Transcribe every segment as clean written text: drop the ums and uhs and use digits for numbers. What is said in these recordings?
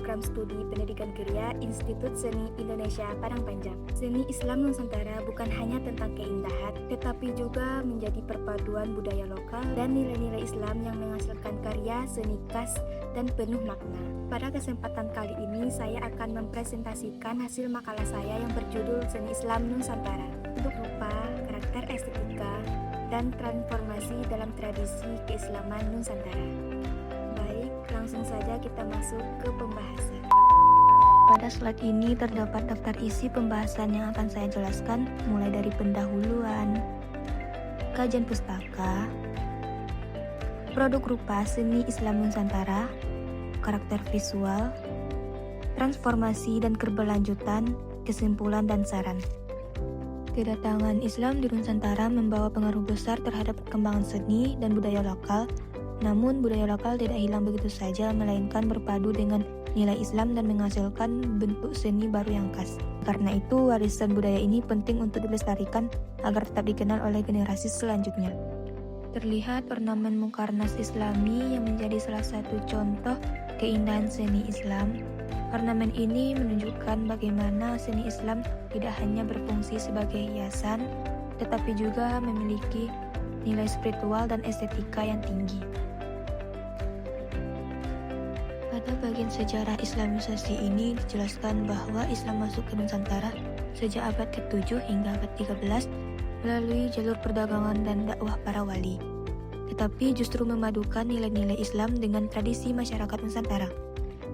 Program Studi Pendidikan Kriya Institut Seni Indonesia Padang Panjang. Seni Islam Nusantara bukan hanya tentang keindahan, tetapi juga menjadi perpaduan budaya lokal dan nilai-nilai Islam yang menghasilkan karya seni khas dan penuh makna. Pada kesempatan kali ini, saya akan mempresentasikan hasil makalah saya yang berjudul Seni Islam Nusantara. Bentuk rupa, karakter estetika, dan transformasi dalam tradisi keislaman Nusantara. Baik, langsung saja kita masuk ke pembahasan. Pada slide ini terdapat daftar isi pembahasan yang akan saya jelaskan, mulai dari pendahuluan, kajian pustaka, produk rupa seni Islam Nusantara, karakter visual, transformasi dan keberlanjutan, kesimpulan dan saran. Kedatangan Islam di Nusantara membawa pengaruh besar terhadap perkembangan seni dan budaya lokal. Namun budaya lokal tidak hilang begitu saja, melainkan berpadu dengan nilai Islam dan menghasilkan bentuk seni baru yang khas. Karena itu, warisan budaya ini penting untuk dilestarikan agar tetap dikenal oleh generasi selanjutnya. Terlihat ornamen Mukarnas Islami yang menjadi salah satu contoh keindahan seni Islam. Ornamen ini menunjukkan bagaimana seni Islam tidak hanya berfungsi sebagai hiasan, tetapi juga memiliki nilai spiritual dan estetika yang tinggi. Pada bagian sejarah Islamisasi ini dijelaskan bahwa Islam masuk ke Nusantara sejak abad ke-7 hingga abad 13 melalui jalur perdagangan dan dakwah para wali. Tetapi justru memadukan nilai-nilai Islam dengan tradisi masyarakat Nusantara.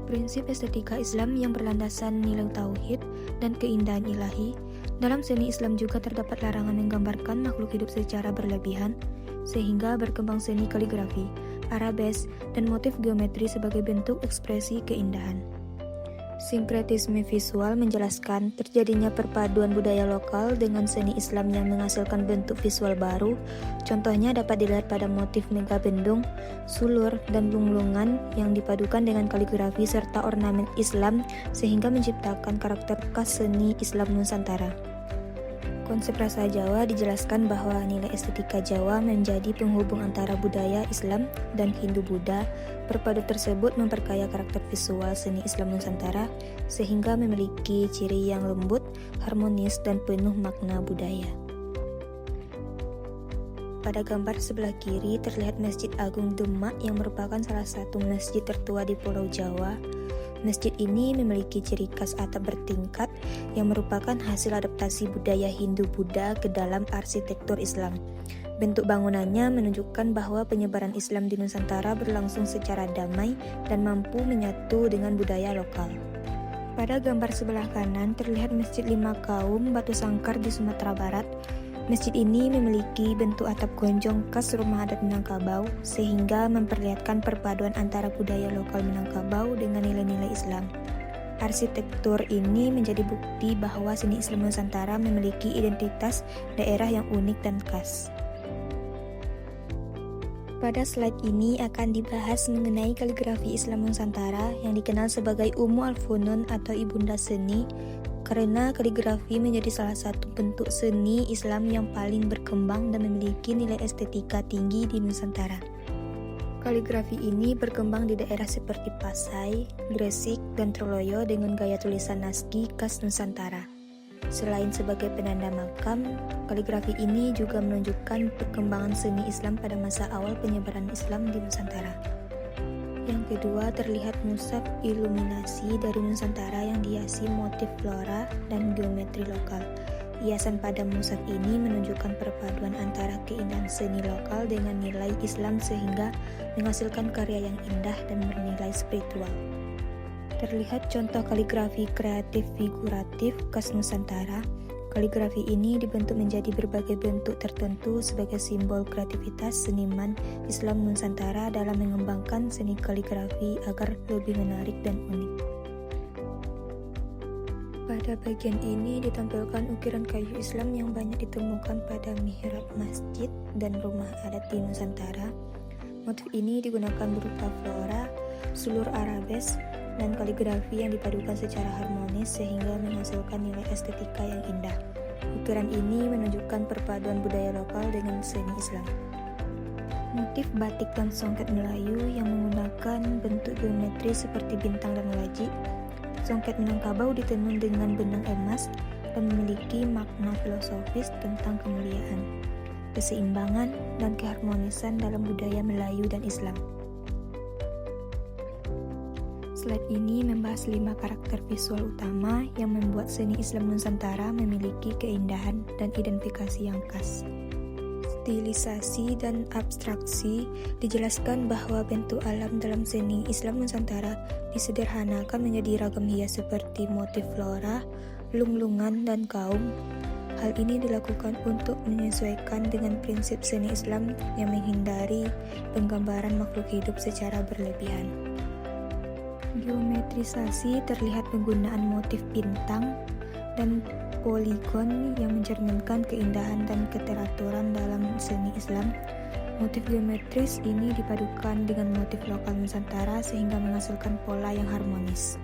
Prinsip estetika Islam yang berlandasan nilai tauhid dan keindahan ilahi. Dalam seni Islam juga terdapat larangan menggambarkan makhluk hidup secara berlebihan, sehingga berkembang seni kaligrafi, arabes, dan motif geometri sebagai bentuk ekspresi keindahan. Sinkretisme visual menjelaskan terjadinya perpaduan budaya lokal dengan seni Islam yang menghasilkan bentuk visual baru. Contohnya dapat dilihat pada motif megabendung, sulur, dan lunglungan yang dipadukan dengan kaligrafi serta ornamen Islam sehingga menciptakan karakter khas seni Islam Nusantara. Konsep rasa Jawa dijelaskan bahwa nilai estetika Jawa menjadi penghubung antara budaya Islam dan Hindu-Buddha. Perpadu tersebut memperkaya karakter visual seni Islam Nusantara sehingga memiliki ciri yang lembut, harmonis, dan penuh makna budaya. Pada gambar sebelah kiri terlihat Masjid Agung Demak yang merupakan salah satu masjid tertua di Pulau Jawa. Masjid ini memiliki ciri khas atap bertingkat yang merupakan hasil adaptasi budaya Hindu-Buddha ke dalam arsitektur Islam. Bentuk bangunannya menunjukkan bahwa penyebaran Islam di Nusantara berlangsung secara damai dan mampu menyatu dengan budaya lokal. Pada gambar sebelah kanan terlihat Masjid Lima Kaum Batu Sangkar di Sumatera Barat. Masjid ini memiliki bentuk atap gonjong khas rumah adat Minangkabau sehingga memperlihatkan perpaduan antara budaya lokal Minangkabau dengan nilai-nilai Islam. Arsitektur ini menjadi bukti bahwa seni Islam Nusantara memiliki identitas daerah yang unik dan khas. Pada slide ini akan dibahas mengenai kaligrafi Islam Nusantara yang dikenal sebagai Ummu al-Funun atau Ibunda Seni, karena kaligrafi menjadi salah satu bentuk seni Islam yang paling berkembang dan memiliki nilai estetika tinggi di Nusantara. Kaligrafi ini berkembang di daerah seperti Pasai, Gresik, dan Troloyo dengan gaya tulisan naskih khas Nusantara. Selain sebagai penanda makam, kaligrafi ini juga menunjukkan perkembangan seni Islam pada masa awal penyebaran Islam di Nusantara. Yang kedua, terlihat musaf iluminasi dari Nusantara yang dihiasi motif flora dan geometri lokal. Hiasan pada musaf ini menunjukkan perpaduan antara keindahan seni lokal dengan nilai Islam sehingga menghasilkan karya yang indah dan bernilai spiritual. Terlihat contoh kaligrafi kreatif figuratif khas Nusantara. Kaligrafi ini dibentuk menjadi berbagai bentuk tertentu sebagai simbol kreativitas seniman Islam Nusantara dalam mengembangkan seni kaligrafi agar lebih menarik dan unik. Pada bagian ini ditampilkan ukiran kayu Islam yang banyak ditemukan pada mihrab masjid dan rumah adat di Nusantara. Motif ini digunakan berupa flora, sulur arabes, dan kaligrafi yang dipadukan secara harmonis sehingga menghasilkan nilai estetika yang indah. Ukiran ini menunjukkan perpaduan budaya lokal dengan seni Islam. Motif batik dan songket Melayu yang menggunakan bentuk geometri seperti bintang dan laji. Songket Minangkabau ditenun dengan benang emas dan memiliki makna filosofis tentang kemuliaan, keseimbangan, dan keharmonisan dalam budaya Melayu dan Islam. Slide ini membahas 5 karakter visual utama yang membuat seni Islam Nusantara memiliki keindahan dan identifikasi yang khas. Stilisasi dan abstraksi dijelaskan bahwa bentuk alam dalam seni Islam Nusantara disederhanakan menjadi ragam hias seperti motif flora, lunglungan, dan kaum. Hal ini dilakukan untuk menyesuaikan dengan prinsip seni Islam yang menghindari penggambaran makhluk hidup secara berlebihan. Geometrisasi terlihat penggunaan motif bintang dan poligon yang mencerminkan keindahan dan keteraturan dalam seni Islam. Motif geometris ini dipadukan dengan motif lokal Nusantara sehingga menghasilkan pola yang harmonis.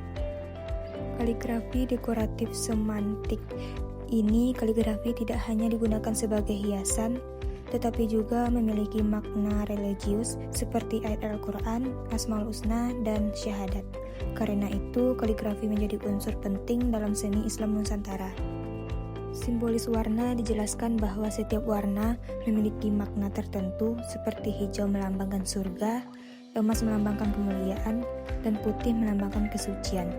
Kaligrafi dekoratif semantik. Ini kaligrafi tidak hanya digunakan sebagai hiasan, tetapi juga memiliki makna religius seperti ayat Al-Quran, Asmaul Husna, dan syahadat. Karena itu, kaligrafi menjadi unsur penting dalam seni Islam Nusantara. Simbolis warna dijelaskan bahwa setiap warna memiliki makna tertentu seperti hijau melambangkan surga, emas melambangkan kemuliaan, dan putih melambangkan kesucian.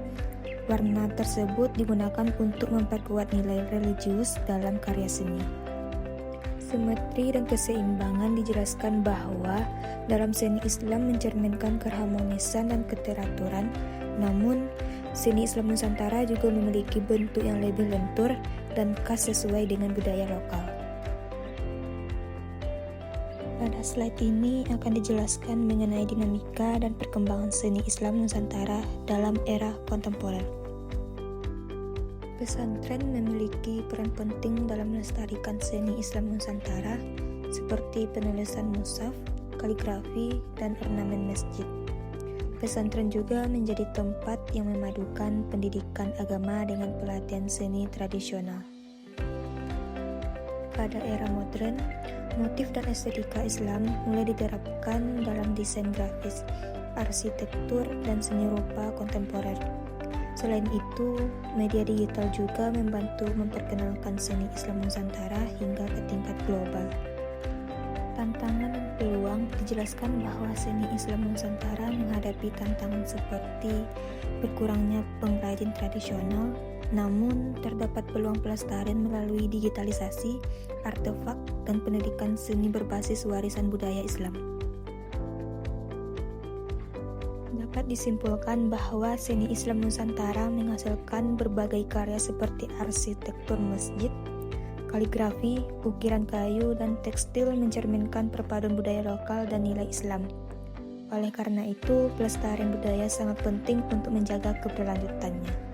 Warna tersebut digunakan untuk memperkuat nilai religius dalam karya seni. Simetri dan keseimbangan dijelaskan bahwa dalam seni Islam mencerminkan keharmonisan dan keteraturan, namun seni Islam Nusantara juga memiliki bentuk yang lebih lentur dan khas sesuai dengan budaya lokal. Pada slide ini akan dijelaskan mengenai dinamika dan perkembangan seni Islam Nusantara dalam era kontemporer. Pesantren memiliki peran penting dalam melestarikan seni Islam Nusantara seperti penulisan mushaf, kaligrafi, dan ornamen masjid. Pesantren juga menjadi tempat yang memadukan pendidikan agama dengan pelatihan seni tradisional. Pada era modern, motif dan estetika Islam mulai diterapkan dalam desain grafis, arsitektur, dan seni rupa kontemporer. Selain itu, media digital juga membantu memperkenalkan seni Islam Nusantara hingga ke tingkat global. Tantangan dan peluang dijelaskan bahwa seni Islam Nusantara menghadapi tantangan seperti berkurangnya pengrajin tradisional, namun terdapat peluang pelestarian melalui digitalisasi, artefak, dan pendidikan seni berbasis warisan budaya Islam. Dapat disimpulkan bahwa seni Islam Nusantara menghasilkan berbagai karya seperti arsitektur masjid, kaligrafi, ukiran kayu, dan tekstil mencerminkan perpaduan budaya lokal dan nilai Islam. Oleh karena itu, pelestarian budaya sangat penting untuk menjaga keberlanjutannya.